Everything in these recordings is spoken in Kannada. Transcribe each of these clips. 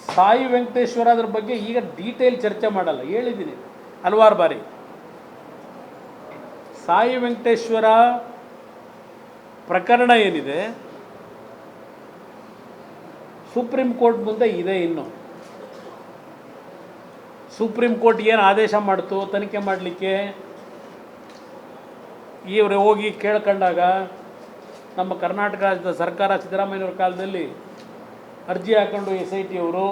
ಸಾಯಿ ವೆಂಕಟೇಶ್ವರ ಅದ್ರ ಬಗ್ಗೆ ಈಗ ಡೀಟೇಲ್ ಚರ್ಚೆ ಮಾಡಲ್ಲ, ಹೇಳಿದ್ದೀನಿ ಹಲವಾರು ಬಾರಿ. ಸಾಯಿ ವೆಂಕಟೇಶ್ವರ ಪ್ರಕರಣ ಏನಿದೆ ಸುಪ್ರೀಂ ಕೋರ್ಟ್ ಮುಂದೆ ಇದೆ. ಇನ್ನು ಸುಪ್ರೀಂ ಕೋರ್ಟ್ ಏನು ಆದೇಶ ಮಾಡ್ತು ತನಿಖೆ ಮಾಡಲಿಕ್ಕೆ, ಇವರು ಹೋಗಿ ಕೇಳ್ಕೊಂಡಾಗ ನಮ್ಮ ಕರ್ನಾಟಕ ರಾಜ್ಯದ ಸರ್ಕಾರ ಸಿದ್ದರಾಮಯ್ಯವ್ರ ಕಾಲದಲ್ಲಿ ಅರ್ಜಿ ಹಾಕೊಂಡು SIT ಅವರು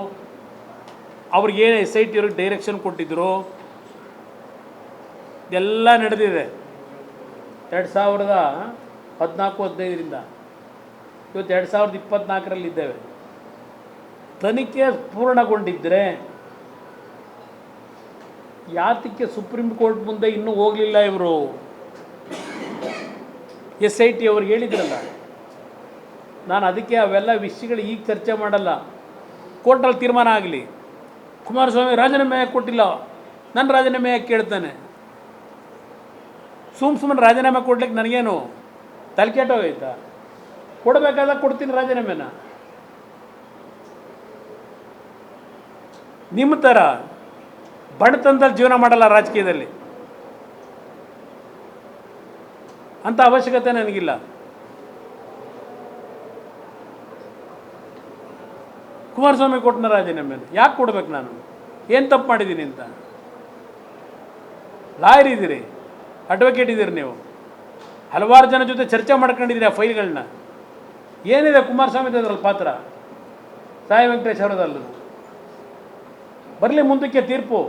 ಅವ್ರಿಗೇನು SIT ಅವ್ರಿಗೆ ಡೈರೆಕ್ಷನ್ ಕೊಟ್ಟಿದ್ದರು ಎಲ್ಲ ನಡೆದಿದೆ 2014-15ರಿಂದ ಇವತ್ತು 2024ರಲ್ಲಿದ್ದೇವೆ. ತನಿಖೆ ಪೂರ್ಣಗೊಂಡಿದ್ದರೆ ಯಾತಕ್ಕೆ ಸುಪ್ರೀಂ ಕೋರ್ಟ್ ಮುಂದೆ ಇನ್ನೂ ಹೋಗಲಿಲ್ಲ ಇವರು? SIT ಅವ್ರಿಗೆ ಹೇಳಿದ್ರಲ್ಲ, ನಾನು ಅದಕ್ಕೆ ಅವೆಲ್ಲ ವಿಷಯಗಳು ಈಗ ಚರ್ಚೆ ಮಾಡಲ್ಲ. ಕೋರ್ಟಲ್ಲಿ ತೀರ್ಮಾನ ಆಗಲಿ. ಕುಮಾರಸ್ವಾಮಿ ರಾಜೀನಾಮೆ ಯಾಕೆ ಕೊಟ್ಟಿಲ್ಲ, ನನ್ನ ರಾಜೀನಾಮೆ ಯಾಕೆ ಕೇಳ್ತಾನೆ? ಸುಮ್ಮನೆ ರಾಜೀನಾಮೆ ಕೊಡ್ಲಿಕ್ಕೆ ನನಗೇನು ತಲೆ ಕೆಟ್ಟೋಗೈತಾ? ಕೊಡಬೇಕಾದಾಗ ಕೊಡ್ತೀನಿ ರಾಜೀನಾಮೆನ. ನಿಮ್ಮ ಥರ ಬಡತನದಲ್ಲಿ ಜೀವನ ಮಾಡಲ್ಲ ರಾಜಕೀಯದಲ್ಲಿ, ಅಂಥ ಅವಶ್ಯಕತೆ ನನಗಿಲ್ಲ. ಕುಮಾರಸ್ವಾಮಿ ಕೊಟ್ಟನ ರಾಜೀನಾಮೆನ ಯಾಕೆ ಕೊಡ್ಬೇಕು? ನಾನು ಏನು ತಪ್ಪು ಮಾಡಿದ್ದೀನಿ ಅಂತ? ಲಾಯರ್ ಇದ್ದೀರಿ, ಅಡ್ವೊಕೇಟ್ ಇದ್ದೀರಿ, ನೀವು ಹಲವಾರು ಜನ ಜೊತೆ ಚರ್ಚೆ ಮಾಡ್ಕೊಂಡಿದ್ದೀರಿ ಆ ಫೈಲ್ಗಳನ್ನ. ಏನಿದೆ ಕುಮಾರಸ್ವಾಮಿ ಅದ್ರಲ್ಲಿ ಪಾತ್ರ, ಸಾಯಿ ವೆಂಕಟೇಶ್ ಅವರದಲ್ಲದು. ಬರಲಿ ಮುಂದಕ್ಕೆ ತೀರ್ಪು,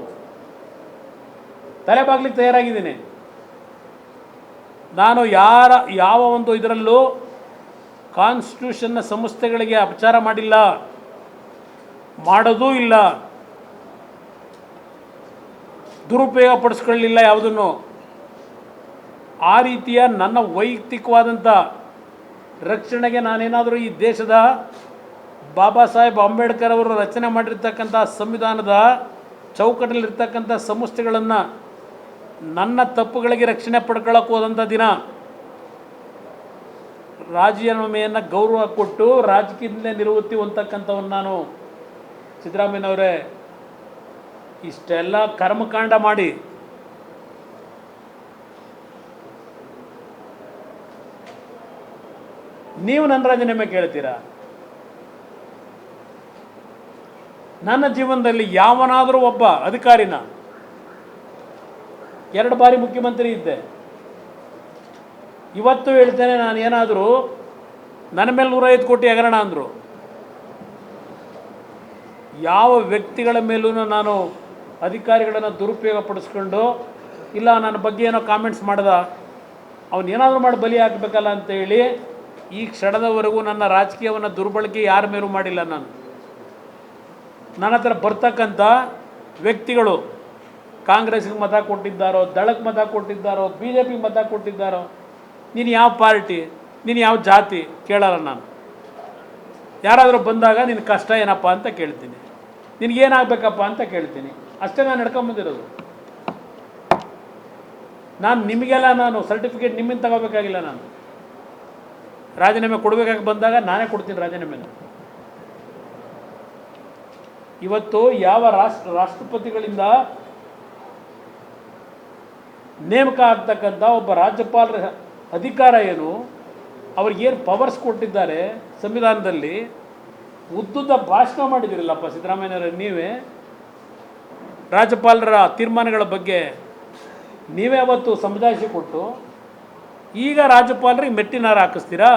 ತಲೆಬಾಗ್ಲಿಕ್ಕೆ ತಯಾರಾಗಿದ್ದೀನಿ. ನಾನು ಯಾವ ಒಂದು ಇದರಲ್ಲೂ ಕಾನ್ಸ್ಟಿಟ್ಯೂಷನ್ನ ಸಂಸ್ಥೆಗಳಿಗೆ ಅಪಚಾರ ಮಾಡಿಲ್ಲ, ಮಾಡೋದೂ ಇಲ್ಲ, ದುರುಪಯೋಗ ಪಡಿಸ್ಕೊಳ್ಳಲಿಲ್ಲ ಯಾವುದನ್ನು. ಆ ರೀತಿಯ ನನ್ನ ವೈಯಕ್ತಿಕವಾದಂಥ ರಕ್ಷಣೆಗೆ ನಾನೇನಾದರೂ ಈ ದೇಶದ ಬಾಬಾ ಸಾಹೇಬ್ ಅಂಬೇಡ್ಕರ್ ಅವರು ರಚನೆ ಮಾಡಿರ್ತಕ್ಕಂಥ ಸಂವಿಧಾನದ ಚೌಕಟ್ಟಲ್ಲಿರ್ತಕ್ಕಂಥ ಸಂಸ್ಥೆಗಳನ್ನು ನನ್ನ ತಪ್ಪುಗಳಿಗೆ ರಕ್ಷಣೆ ಪಡ್ಕೊಳ್ಳೋಕೆ ಹೋದಂಥ ದಿನ ರಾಜೀನಾಮೆಯನ್ನು ಗೌರವ ಕೊಟ್ಟು ರಾಜಕೀಯದಲ್ಲೇ ನಿವೃತ್ತಿ ಹೊಂದತಕ್ಕಂಥವನ್ನು ನಾನು ಸಿದ್ದರಾಮಯ್ಯನವರೇ ಇಷ್ಟೆಲ್ಲ ಕರ್ಮಕಾಂಡ ಮಾಡಿ ನೀವು ನನ್ನ ರಾಜೀನಾಮೆ ಕೇಳ್ತೀರಾ? ನನ್ನ ಜೀವನದಲ್ಲಿ ಯಾವನಾದರೂ ಒಬ್ಬ ಅಧಿಕಾರಿನ 2 ಬಾರಿ ಮುಖ್ಯಮಂತ್ರಿ ಇದ್ದೆ. ಇವತ್ತು ಹೇಳ್ತೇನೆ, ನಾನು ಏನಾದರೂ ನನ್ನ ಮೇಲೆ 105 ಕೋಟಿ ಹಗರಣ ಅಂದರು, ಯಾವ ವ್ಯಕ್ತಿಗಳ ಮೇಲೂ ನಾನು ಅಧಿಕಾರಿಗಳನ್ನು ದುರುಪಯೋಗ ಪಡಿಸ್ಕೊಂಡು ಇಲ್ಲ ನನ್ನ ಬಗ್ಗೆ ಏನೋ ಕಾಮೆಂಟ್ಸ್ ಮಾಡ್ದ ಅವನೇನಾದರೂ ಮಾಡಿ ಬಲಿ ಹಾಕಬೇಕಲ್ಲ ಅಂತೇಳಿ ಈ ಕ್ಷಣದವರೆಗೂ ನನ್ನ ರಾಜಕೀಯವನ್ನು ದುರ್ಬಳಕೆ ಯಾರ ಮೇಲೂ ಮಾಡಿಲ್ಲ. ನನ್ನ ಹತ್ರ ಬರ್ತಕ್ಕಂಥ ವ್ಯಕ್ತಿಗಳು ಕಾಂಗ್ರೆಸ್ಗೆ ಮತ ಕೊಟ್ಟಿದ್ದಾರೋ, ದಳಕ್ಕೆ ಮತ ಕೊಟ್ಟಿದ್ದಾರೋ, BJP ಮತ ಕೊಟ್ಟಿದ್ದಾರೋ, ನೀನು ಯಾವ ಪಾರ್ಟಿ, ನೀನು ಯಾವ ಜಾತಿ ಕೇಳಲ್ಲ ನಾನು. ಯಾರಾದರೂ ಬಂದಾಗ ನಿನ್ನ ಕಷ್ಟ ಏನಪ್ಪ ಅಂತ ಕೇಳ್ತೀನಿ, ನಿನಗೇನಾಗಬೇಕಪ್ಪ ಅಂತ ಕೇಳ್ತೀನಿ. ಅಷ್ಟೇ ನಾನು ನಡ್ಕೊಂಬಂದಿರೋದು. ನಿಮಗೆಲ್ಲ ನಾನು ಸರ್ಟಿಫಿಕೇಟ್ ನಿಮ್ಮಿಂದ ತಗೋಬೇಕಾಗಿಲ್ಲ. ನಾನು ರಾಜೀನಾಮೆ ಕೊಡಬೇಕಾಗಿ ಬಂದಾಗ ನಾನೇ ಕೊಡ್ತೀನಿ ರಾಜೀನಾಮೆನ. ಇವತ್ತು ಯಾವ ರಾಷ್ಟ್ರಪತಿಗಳಿಂದ ನೇಮಕ ಆಗ್ತಕ್ಕಂಥ ಒಬ್ಬ ರಾಜ್ಯಪಾಲರ ಅಧಿಕಾರ ಏನು, ಅವ್ರಿಗೇನು ಪವರ್ಸ್ ಕೊಟ್ಟಿದ್ದಾರೆ ಸಂವಿಧಾನದಲ್ಲಿ, ಉದ್ದುದ್ದ ಭಾಷಣ ಮಾಡಿದಿರಲ್ಲಪ್ಪ ಸಿದ್ದರಾಮಯ್ಯನವರೇ. ನೀವೇ ರಾಜ್ಯಪಾಲರ ತೀರ್ಮಾನಗಳ ಬಗ್ಗೆ ನೀವೇ ಅವತ್ತು ಸಮಜಾಯಿಷಿ ಕೊಟ್ಟು ಈಗ ರಾಜ್ಯಪಾಲರಿಗೆ ಮೆಟ್ಟಿನಾರ ಹಾಕಿಸ್ತೀರಾ?